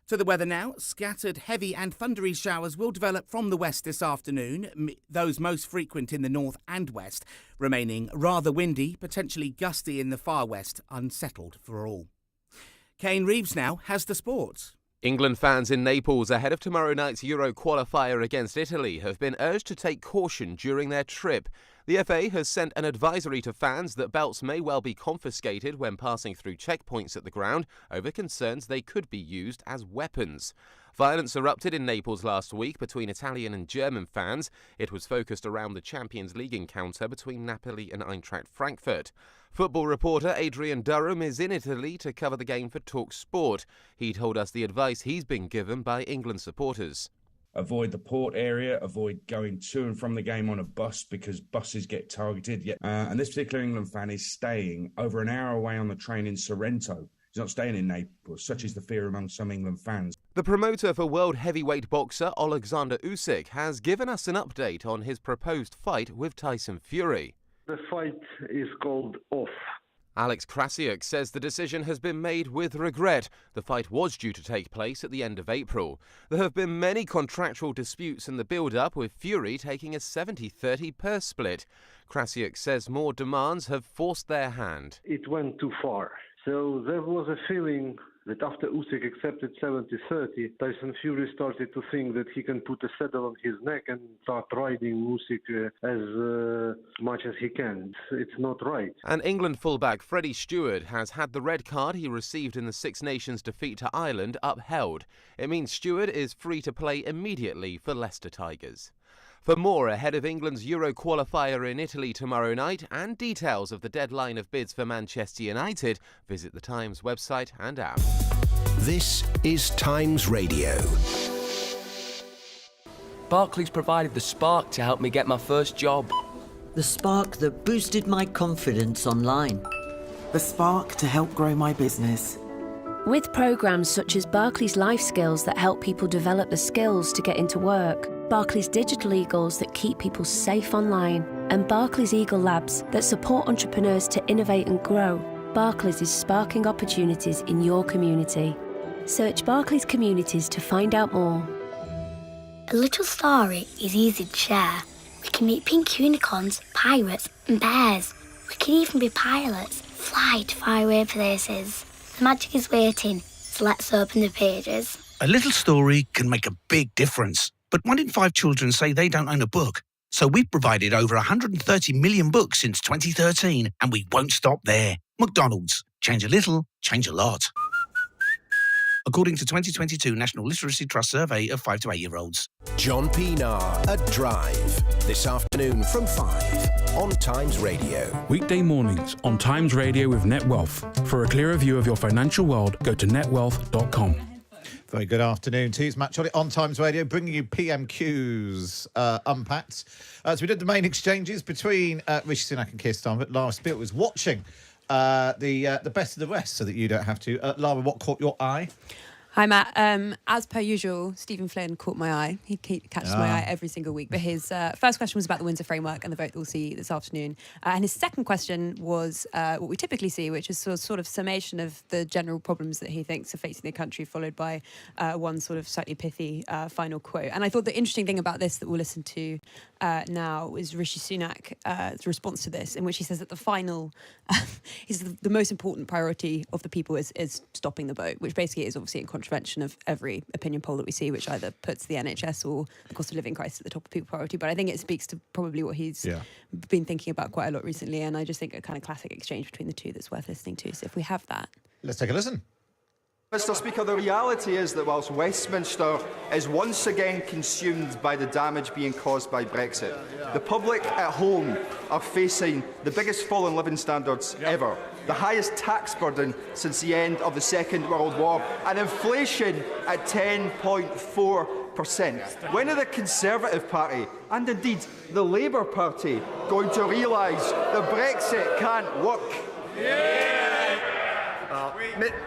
To the weather now. Scattered heavy and thundery showers will develop from the west this afternoon, those most frequent in the north and west, remaining rather windy, potentially gusty in the far west, unsettled for all. Kane Reeves now has the sports. England fans in Naples ahead of tomorrow night's Euro qualifier against Italy have been urged to take caution during their trip. The FA has sent an advisory to fans that belts may well be confiscated when passing through checkpoints at the ground over concerns they could be used as weapons. Violence erupted in Naples last week between Italian and German fans. It was focused around the Champions League encounter between Napoli and Eintracht Frankfurt. Football reporter Adrian Durham is in Italy to cover the game for Talk Sport. He told us the advice he's been given by England supporters. Avoid the port area, avoid going to and from the game on a bus because buses get targeted. And this particular England fan is staying over an hour away on the train in Sorrento. He's not staying in Naples. Such is the fear among some England fans. The promoter for world heavyweight boxer Alexander Usyk has given us an update on his proposed fight with Tyson Fury. The fight is called off. Alex Krasiuk says the decision has been made with regret. The fight was due to take place at the end of April. There have been many contractual disputes in the build-up, with Fury taking a 70-30 purse split. Krasiuk says more demands have forced their hand. It went too far. So there was a feeling that after Usyk accepted 70-30, Tyson Fury started to think that he can put a saddle on his neck and start riding Usyk as much as he can. It's not right. And England fullback Freddie Stewart has had the red card he received in the Six Nations defeat to Ireland upheld. It means Stewart is free to play immediately for Leicester Tigers. For more ahead of England's Euro qualifier in Italy tomorrow night and details of the deadline of bids for Manchester United, visit the Times website and app. This is Times Radio. Barclays provided the spark to help me get my first job. The spark that boosted my confidence online. The spark to help grow my business. With programmes such as Barclays Life Skills that help people develop the skills to get into work, Barclays Digital Eagles that keep people safe online, and Barclays Eagle Labs that support entrepreneurs to innovate and grow, Barclays is sparking opportunities in your community. Search Barclays Communities to find out more. A little story is easy to share. We can meet pink unicorns, pirates and bears. We can even be pilots, fly to faraway places. The magic is waiting, so let's open the pages. A little story can make a big difference, but 1 in 5 children say they don't own a book. So we've provided over 130 million books since 2013, and we won't stop there. McDonald's. Change a little, change a lot. According to 2022 National Literacy Trust survey of 5 to 8-year-olds. John Pienaar at Drive, this afternoon from 5 on Times Radio. Weekday mornings on Times Radio with NetWealth. For a clearer view of your financial world, go to netwealth.com. Very good afternoon to you. It's Matt Cholly on Times Radio, bringing you PMQs Unpacked. So we did the main exchanges between Rishi Sunak and Keir Starmer, but Lara Spielt was watching the best of the rest so that you don't have to. Lara, what caught your eye? Hi, Matt. As per usual, Stephen Flynn caught my eye. He catches my eye every single week. But his first question was about the Windsor Framework and the vote that we'll see this afternoon. And his second question was what we typically see, which is sort of summation of the general problems that he thinks are facing the country, followed by one sort of slightly pithy final quote. And I thought the interesting thing about this that we'll listen to now is Rishi Sunak's response to this, in which he says that the final, the most important priority of the people is stopping the vote, which basically is obviously in contravention of every opinion poll that we see, which either puts the NHS or the cost of living crisis at the top of people's priority. But I think it speaks to probably what he's been thinking about quite a lot recently. And I just think a kind of classic exchange between the two that's worth listening to. So if we have that. Let's take a listen. Mr. Speaker, the reality is that whilst Westminster is once again consumed by the damage being caused by Brexit, the public at home are facing the biggest fall in living standards ever, the highest tax burden since the end of the Second World War, and inflation at 10.4%. When are the Conservative Party and indeed the Labour Party going to realise that Brexit can't work?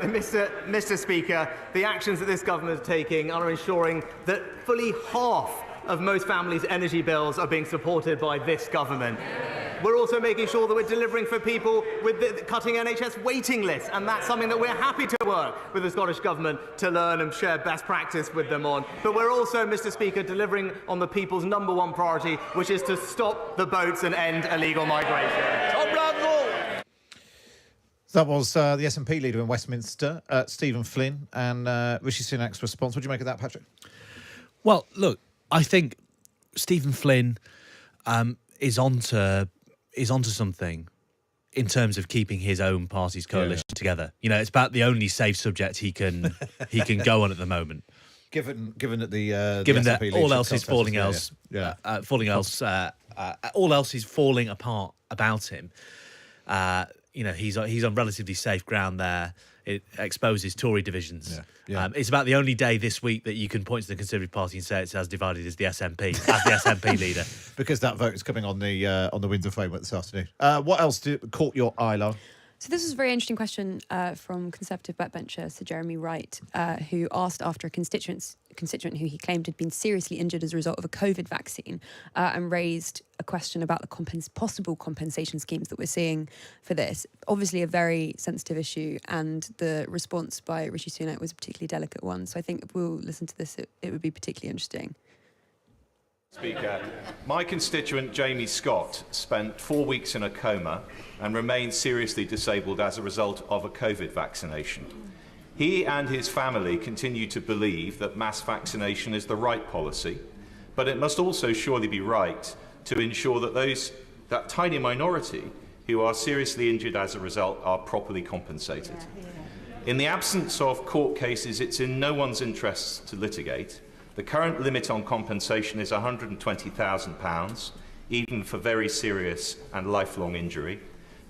Mr. Speaker, the actions that this government is taking are ensuring that fully half of most families' energy bills are being supported by this government. We're also making sure that we're delivering for people with the cutting NHS waiting lists, and that's something that we're happy to work with the Scottish Government to learn and share best practice with them on. But we're also, Mr. Speaker, delivering on the people's #1 priority, which is to stop the boats and end illegal migration. That was the SNP leader in Westminster, Stephen Flynn, and Rishi Sunak's response. What do you make of that, Patrick? Well, look, I think Stephen Flynn is onto something in terms of keeping his own party's coalition together. You know, it's about the only safe subject he can go on at the moment. Given that given that SNP all else is falling all else is falling apart about him. You know, he's on relatively safe ground there. It exposes Tory divisions. It's about the only day this week that you can point to the Conservative Party and say it's as divided as the SNP, as the SNP leader. Because that vote is coming on the Windsor framework this afternoon. What else caught your eye, Lara? So this was a very interesting question from Conservative backbencher Sir Jeremy Wright, who asked after a constituent who he claimed had been seriously injured as a result of a COVID vaccine, and raised a question about the possible compensation schemes that we're seeing for this. Obviously a very sensitive issue, and the response by Rishi Sunak was a particularly delicate one. So I think if we'll listen to this, it would be particularly interesting. Speaker, my constituent Jamie Scott spent 4 weeks in a coma and remains seriously disabled as a result of a COVID vaccination. He and his family continue to believe that mass vaccination is the right policy, but it must also surely be right to ensure that that tiny minority who are seriously injured as a result are properly compensated. In the absence of court cases, it's in no one's interests to litigate. The current limit on compensation is £120,000, even for very serious and lifelong injury,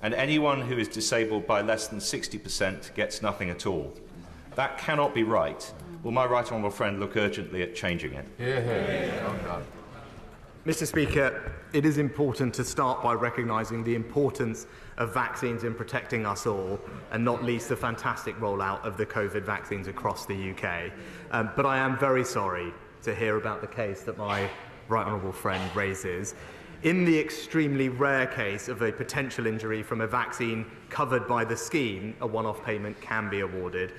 and anyone who is disabled by less than 60% gets nothing at all. That cannot be right. Will my right honourable friend look urgently at changing it? Mr. Speaker, it is important to start by recognising the importance of vaccines in protecting us all, and not least the fantastic rollout of the COVID vaccines across the UK. But I am very sorry to hear about the case that my right honourable friend raises. In the extremely rare case of a potential injury from a vaccine covered by the scheme, a one-off payment can be awarded.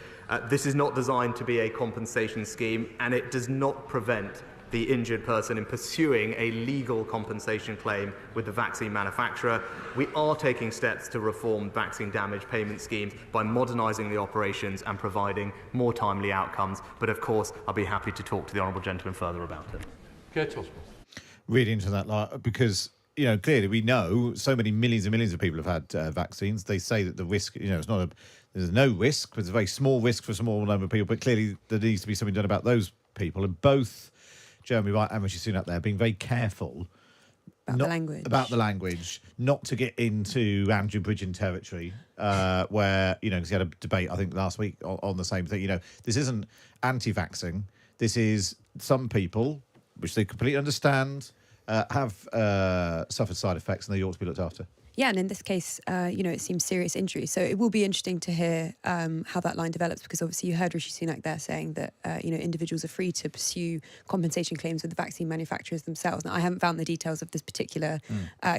This is not designed to be a compensation scheme, and it does not prevent the injured person in pursuing a legal compensation claim with the vaccine manufacturer. We are taking steps to reform vaccine damage payment schemes by modernising the operations and providing more timely outcomes. But of course, I'll be happy to talk to the honourable gentleman further about it. Read into that, Lara, because clearly we know so many millions and millions of people have had vaccines. They say that the risk, there's no risk, but it's a very small risk for a small number of people. But clearly there needs to be something done about those people, and both Jeremy Wright and Rishi Sunak there being very careful about the language, not to get into Andrew Bridgen territory, where, because he had a debate, I think, last week on the same thing. This isn't anti-vaxxing. This is some people, which they completely understand, have suffered side effects, and they ought to be looked after. Yeah, and in this case, it seems serious injury. So it will be interesting to hear how that line develops, because obviously you heard Rishi Sunak there saying that, individuals are free to pursue compensation claims with the vaccine manufacturers themselves. Now, I haven't found the details of this particular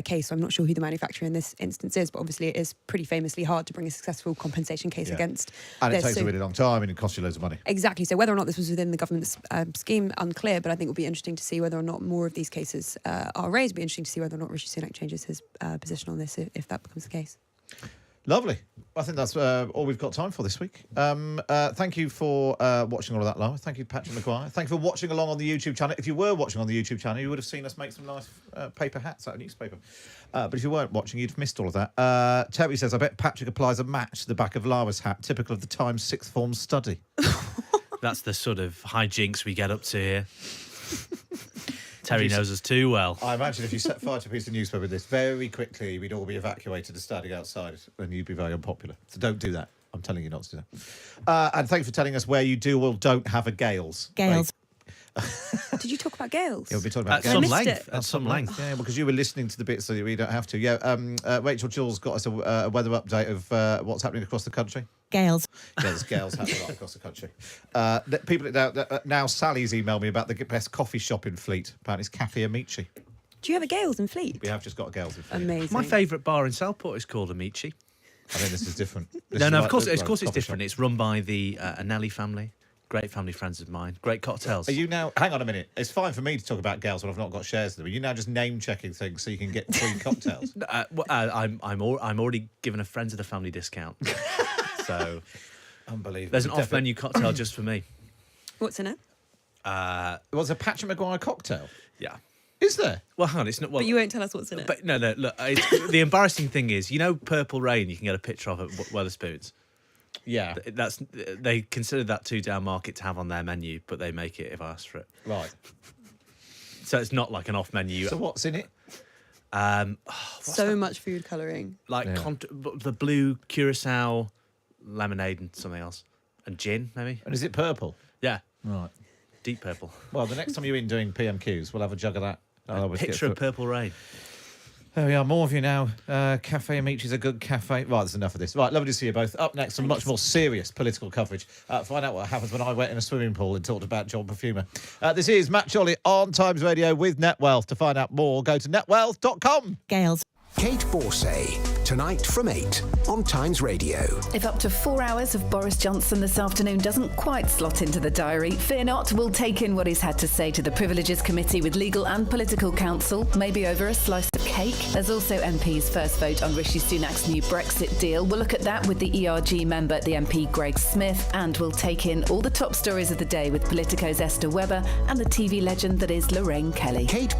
case, so I'm not sure who the manufacturer in this instance is, but obviously it is pretty famously hard to bring a successful compensation case against And it this. takes a really long time, and it costs you loads of money. Exactly. So whether or not this was within the government's scheme, unclear, but I think it will be interesting to see whether or not more of these cases are raised. It'll be interesting to see whether or not Rishi Sunak changes his position on this, if that becomes the case. Lovely. I think that's all we've got time for this week. Thank you for watching all of that, Lara. Thank you, Patrick Maguire. Thank you for watching along on the YouTube channel. If you were watching on the YouTube channel, you would have seen us make some nice paper hats out of newspaper. But if you weren't watching, you'd have missed all of that. Terry says, I bet Patrick applies a match to the back of Lara's hat, typical of the Times sixth form study. That's the sort of hijinks we get up to here. Terry knows us too well. I imagine if you set fire to a piece of newspaper with this, very quickly we'd all be evacuated and standing outside, and you'd be very unpopular. So don't do that. I'm telling you not to do that. And thank you for telling us where you do or don't have a Gales. Gales. Did you talk about about Gales? Yeah, we'll be talking about At some Gales. length. At some length. Yeah, because you were listening to the bits so we don't have to. Yeah, Rachel Jules got us a weather update of what's happening across the country. Gales. Yeah, there's Gales happening right across the country. People now Sally's emailed me about the best coffee shop in Fleet. Apparently it's Cafe Amici. Do you have a Gales in Fleet? We have just got a Gales in Fleet. Amazing. My favourite bar in Southport is called Amici. I think this is different. Of course it's different. It's run by the Anelli family. Great family friends of mine. Great cocktails. Are you now... Hang on a minute. It's fine for me to talk about Gales when I've not got shares in them. Are you now just name-checking things so you can get free cocktails? I'm already given a friends of the family discount. So... Unbelievable. There's an off-menu cocktail just for me. What's in it? It was a Patrick Maguire cocktail. Yeah. Is there? Well, hang on. It's not... Well, but you won't tell us what's in it. But no. Look, the embarrassing thing is, you know Purple Rain you can get a picture of at Wetherspoons? Yeah. They consider that too down market to have on their menu, but they make it if I ask for it. Right. So it's not like an off-menu... So what's in it? So much food colouring. Like the blue curacao, lemonade and something else. And gin, maybe. And is it purple? Yeah. Right. Deep purple. Well, the next time you're in doing PMQs, we'll have a jug of that. Picture of Purple Rain. There we are, more of you now. Cafe Amici's a good cafe. Right, there's enough of this. Right, lovely to see you both. Up next, some much more serious political coverage. Find out what happens when I went in a swimming pool and talked about John Perfumer. This is Matt Chorley on Times Radio with NetWealth. To find out more, go to netwealth.com. Gales. Kate Borsay, tonight from 8 on Times Radio. If up to 4 hours of Boris Johnson this afternoon doesn't quite slot into the diary, fear not, we'll take in what he's had to say to the Privileges Committee with legal and political counsel, maybe over a slice of cake. There's also MP's first vote on Rishi Sunak's new Brexit deal. We'll look at that with the ERG member, the MP Greg Smith, and we'll take in all the top stories of the day with Politico's Esther Webber and the TV legend that is Lorraine Kelly. Kate